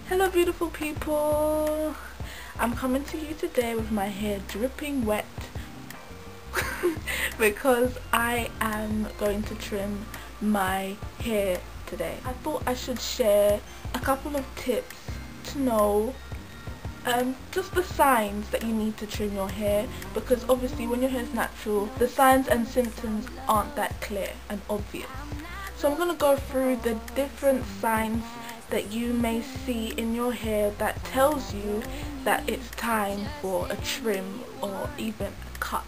Hello beautiful people, I'm coming to you today with my hair dripping wet because I am going to trim my hair today. I thought I should share a couple of tips to know just the signs that you need to trim your hair, because obviously when your hair is natural the signs and symptoms aren't that clear and obvious. So I'm going to go through the different signs that you may see in your hair that tells you that it's time for a trim or even a cut.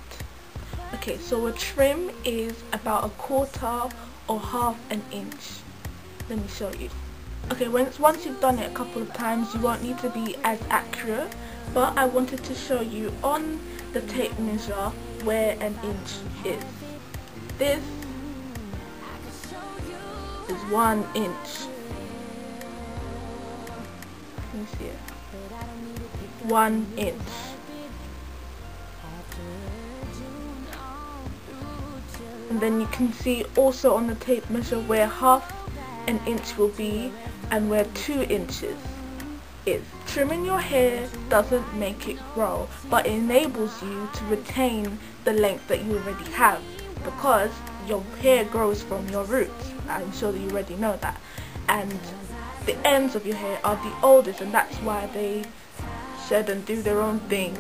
Okay, so a trim is about 1/4 or 1/2 an inch. Let me show you. Okay, once you've done it a couple of times you won't need to be as accurate, but I wanted to show you on the tape measure where an inch is. This is 1 inch. Let me see it. 1 inch. And then you can see also on the tape measure where 1/2 an inch will be and where 2 inches is. Trimming your hair doesn't make it grow, but it enables you to retain the length that you already have, because your hair grows from your roots. I'm sure that you already know that. And the ends of your hair are the oldest, and that's why they shed and do their own thing,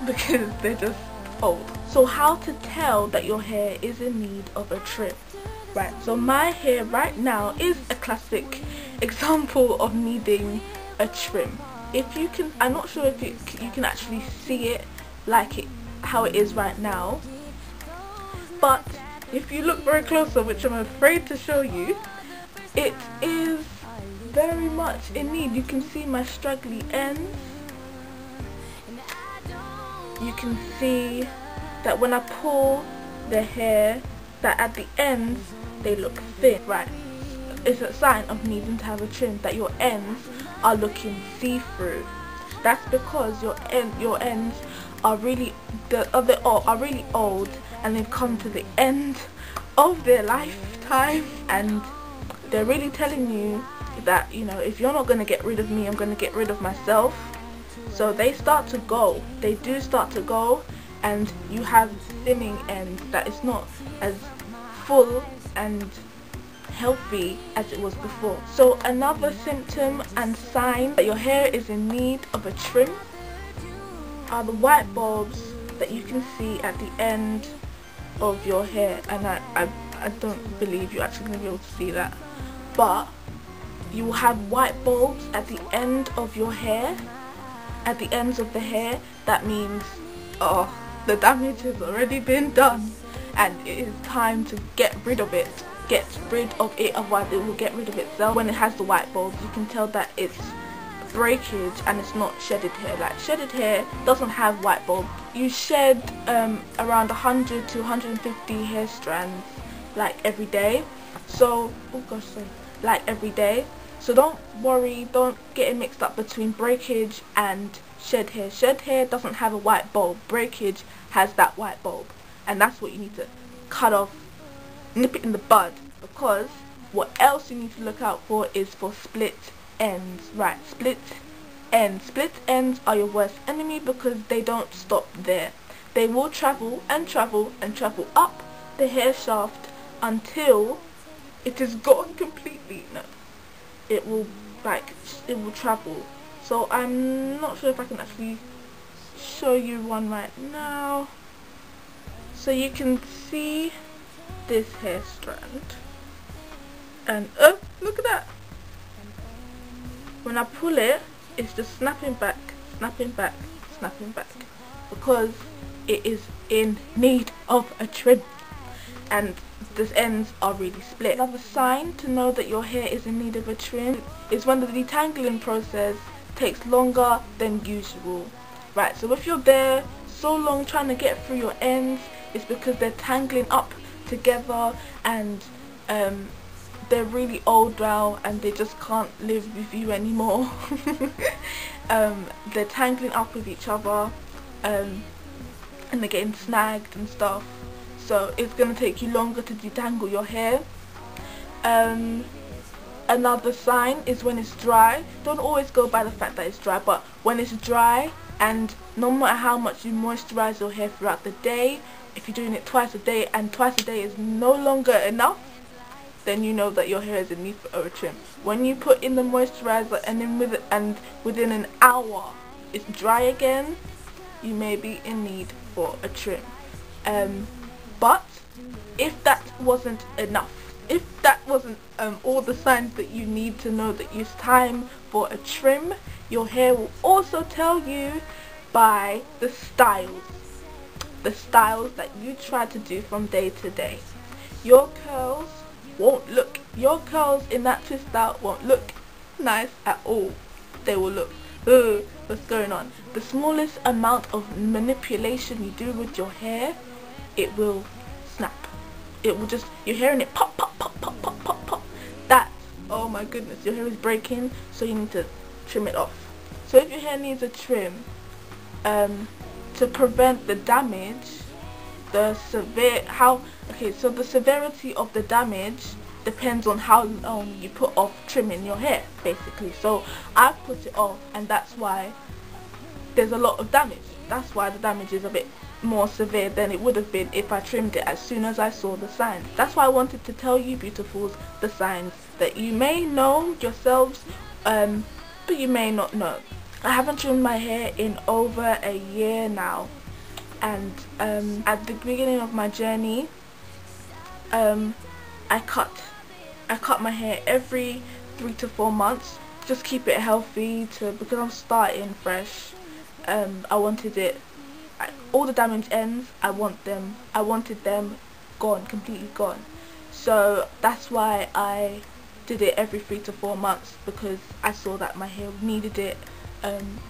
because they're just old. So how to tell that your hair is in need of a trim? Right, so my hair right now is a classic example of needing a trim. If you can, I'm not sure if you can actually see it how it is right now, but if you look very closer, which I'm afraid to show you, it is very much in need. You can see my straggly ends. You can see that when I pull the hair, that at the ends they look thin. Right, it's a sign of needing to have a trim, that your ends are looking see-through. That's because your ends are really old, and they've come to the end of their lifetime, and they're really telling you that, you know, if you're not going to get rid of me, I'm going to get rid of myself. So they start to go. They do start to go, and you have thinning ends that is not as full and healthy as it was before. So another symptom and sign that your hair is in need of a trim are the white bulbs that you can see at the end of your hair. And I don't believe you're actually going to be able to see that, but you will have white bulbs at the end of your hair, at the ends of the hair. That means, oh, the damage has already been done and it is time to get rid of it. Get rid of it, otherwise it will get rid of itself. When it has the white bulbs, you can tell that it's breakage and it's not shedded hair. Like, shedded hair doesn't have white bulbs. You shed around 100 to 150 hair strands like every day. So, oh gosh, sorry, like every day. So don't worry, don't get it mixed up between breakage and shed hair. Shed hair doesn't have a white bulb. Breakage has that white bulb, and that's what you need to cut off, nip it in the bud. Because what else you need to look out for is for split ends. Right, split ends. Split ends are your worst enemy because they don't stop there. They will travel and travel and travel up the hair shaft until it is gone completely. No, it will travel. So I'm not sure if I can actually show you one right now. So you can see this hair strand, and oh, look at that. When I pull it, it's just snapping back, snapping back, snapping back, because it is in need of a trim, and the ends are really split. Another sign to know that your hair is in need of a trim is when the detangling process takes longer than usual. Right, so if you're there so long trying to get through your ends, it's because they're tangling up together, and they're really old now and they just can't live with you anymore. They're tangling up with each other, and they're getting snagged and stuff. So it's going to take you longer to detangle your hair. another sign is when it's dry. Don't always go by the fact that it's dry, but when it's dry, and no matter how much you moisturize your hair throughout the day, if you're doing it twice a day and twice a day is no longer enough, then you know that your hair is in need for a trim. When you put in the moisturizer and then within an hour it's dry again, you may be in need for a trim. But if that wasn't enough, if that wasn't all the signs that you need to know that it's time for a trim, your hair will also tell you by the styles that you try to do from day to day. Your curls in that twist out won't look nice at all. They will look, ugh, what's going on? The smallest amount of manipulation you do with your hair, it will snap. It will just, you're hearing it pop, pop, pop, pop, pop, pop, pop. That, oh my goodness, your hair is breaking, so you need to trim it off. So if your hair needs a trim, to prevent the damage, the severity of the damage depends on how long you put off trimming your hair, basically. So I put it off, and that's why there's a lot of damage. That's why the damage is a bit more severe than it would have been if I trimmed it as soon as I saw the signs. That's why I wanted to tell you, beautifuls, the signs that you may know yourselves, but you may not know. I haven't trimmed my hair in over a year now, and at the beginning of my journey, I cut my hair every 3 to 4 months, just keep it healthy, because I'm starting fresh. I wanted it, all the damage ends, I wanted them gone, completely gone. So that's why I did it every 3 to 4 months, because I saw that my hair needed it.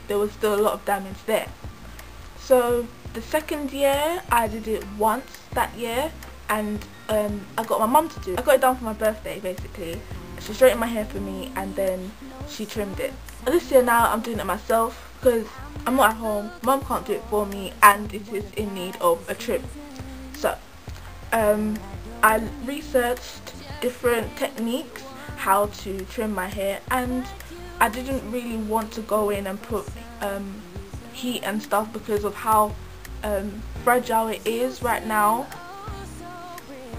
There was still a lot of damage there. So the second year I did it once that year, and I got my mum to do it. I got it done for my birthday, basically. She straightened my hair for me and then she trimmed it. And this year now I'm doing it myself because I'm not at home, mum can't do it for me, and it is in need of a trim. So I researched different techniques how to trim my hair, and I didn't really want to go in and put heat and stuff because of how fragile it is right now.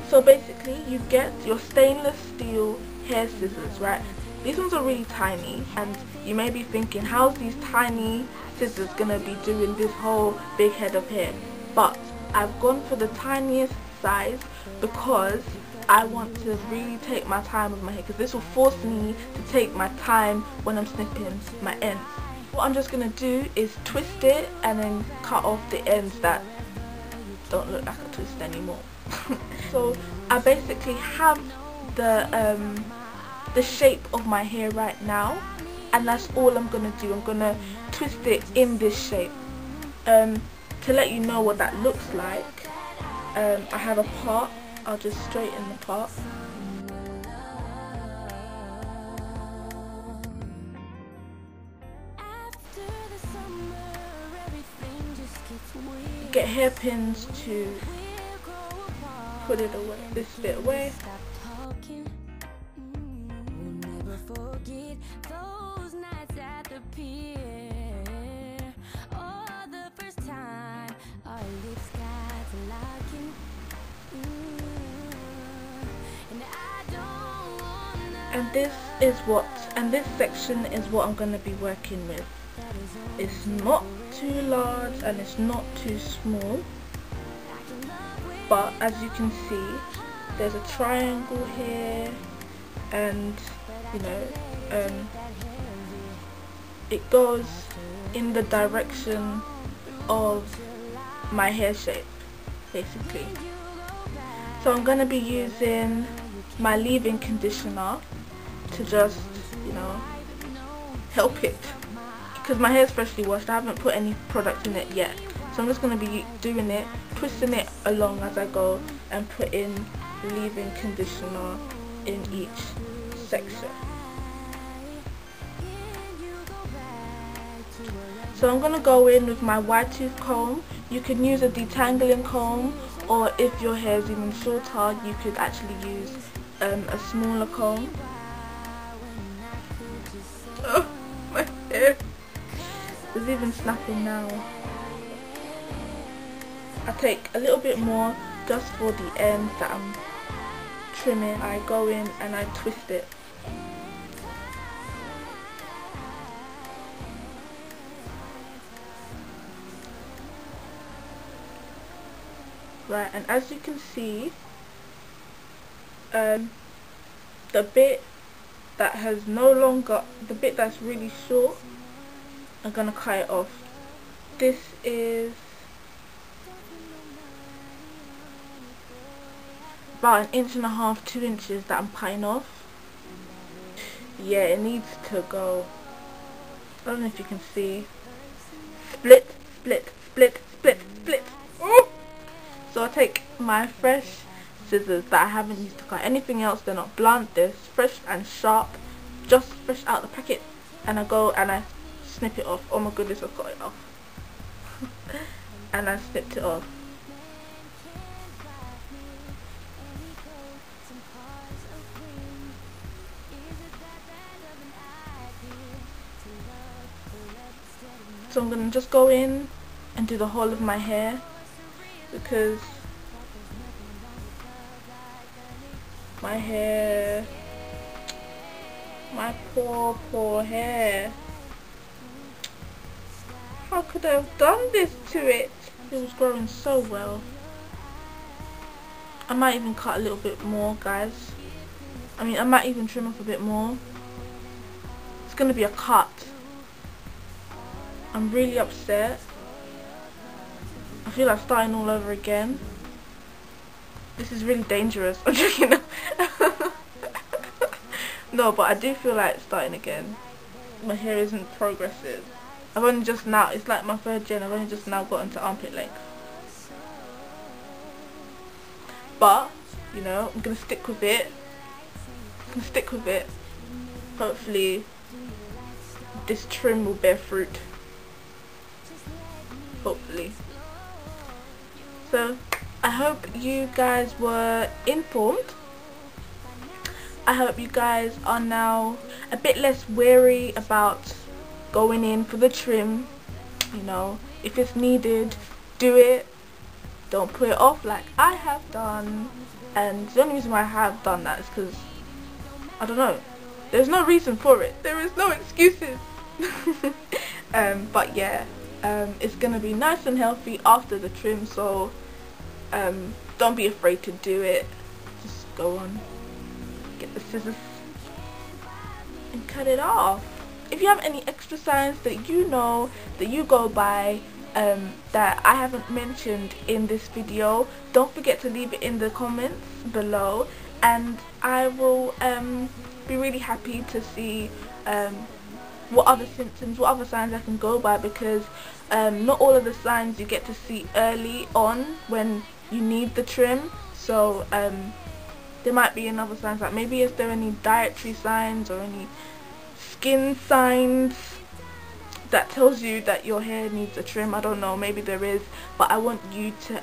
So basically you get your stainless steel hair scissors, right? These ones are really tiny, and you may be thinking, how's these tiny scissors gonna be doing this whole big head of hair? But I've gone for the tiniest size because I want to really take my time with my hair, because this will force me to take my time when I'm snipping my ends. What I'm just going to do is twist it and then cut off the ends that don't look like a twist anymore. So I basically have the shape of my hair right now, and that's all I'm going to do. I'm going to twist it in this shape. To let you know what that looks like, I have a part. I'll just straighten the part. Get hairpins to put it away, this bit away. And this section is what I'm going to be working with. It's not too large and it's not too small, but as you can see, there's a triangle here, and you know, it goes in the direction of my hair shape, basically. So I'm going to be using my leave-in conditioner to just, you know, help it, because my hair is freshly washed. I haven't put any product in it yet, so I'm just going to be doing it, twisting it along as I go, and putting leave-in conditioner in each section. So I'm going to go in with my wide tooth comb. You can use a detangling comb, or if your hair is even shorter, you could actually use a smaller comb. There's even snapping now. I take a little bit more just for the ends that I'm trimming. I go in and I twist it. Right, and as you can see, the bit that has no longer, the bit that's really short, I'm gonna cut it off. This is about 1.5 inches, 2 inches that I'm cutting off. Yeah, it needs to go. I don't know if you can see. Split, split, split, split, split. Ooh! So I take my fresh scissors that I haven't used to cut anything else. They're not blunt, they're fresh and sharp, just fresh out the packet, and I go and I snip it off. Oh my goodness, I've got it off. And I snipped it off. So I'm gonna just go in and do the whole of my hair, because my hair, my poor hair, how could I have done this to it? It was growing so well. I might even cut a little bit more, guys. I mean, I might even trim off a bit more. It's gonna be a cut. I'm really upset. I feel like starting all over again. This is really dangerous. I'm joking. No, but I do feel like starting again. My hair isn't progressive. I've only just now, it's like my 3rd gen, I've only just now gotten to armpit length. But, you know, I'm going to stick with it. Hopefully, this trim will bear fruit. Hopefully. So, I hope you guys were informed. I hope you guys are now a bit less wary about going in for the trim. You know, if it's needed, do it. Don't put it off like I have done. And the only reason why I have done that is because, I don't know, there's no reason for it. There is no excuses. But yeah, it's gonna be nice and healthy after the trim, so don't be afraid to do it. Just go on, get the scissors and cut it off. If you have any extra signs that you know, that you go by, that I haven't mentioned in this video, don't forget to leave it in the comments below, and I will be really happy to see what other symptoms, what other signs I can go by, because not all of the signs you get to see early on when you need the trim. So there might be another signs, like maybe is there any dietary signs or any skin signs that tells you that your hair needs a trim. I don't know, maybe there is, but I want you to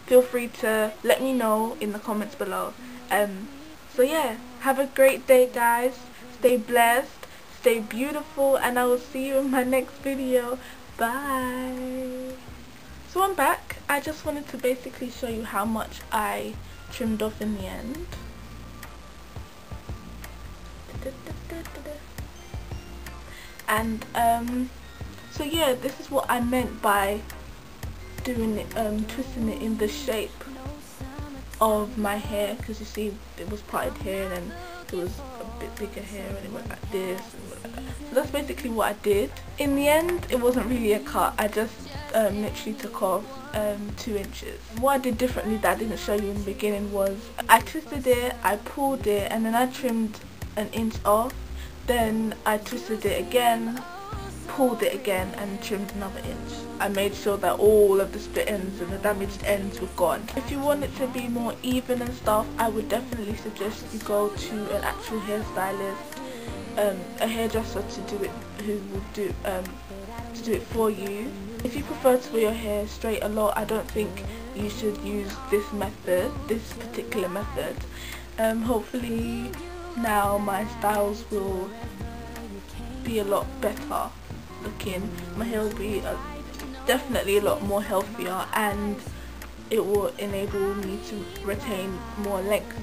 feel free to let me know in the comments below. So yeah, have a great day, guys. Stay blessed, stay beautiful, and I will see you in my next video. Bye. So I'm back. I just wanted to basically show you how much I trimmed off in the end. And so yeah, this is what I meant by doing it, twisting it in the shape of my hair, because you see it was parted here and then it was a bit bigger hair and it went like this and went like that. So that's basically what I did. In the end, it wasn't really a cut. I just literally took off 2 inches. What I did differently that I didn't show you in the beginning was I twisted it, I pulled it, and then I trimmed 1 inch off. Then I twisted it again, pulled it again, and trimmed another inch. I made sure that all of the split ends and the damaged ends were gone. If you want it to be more even and stuff, I would definitely suggest you go to an actual hairstylist, a hairdresser to do it, who will do to do it for you. If you prefer to wear your hair straight a lot, I don't think you should use this method, this particular method. Hopefully now my styles will be a lot better looking, my hair will be definitely a lot more healthier, and it will enable me to retain more length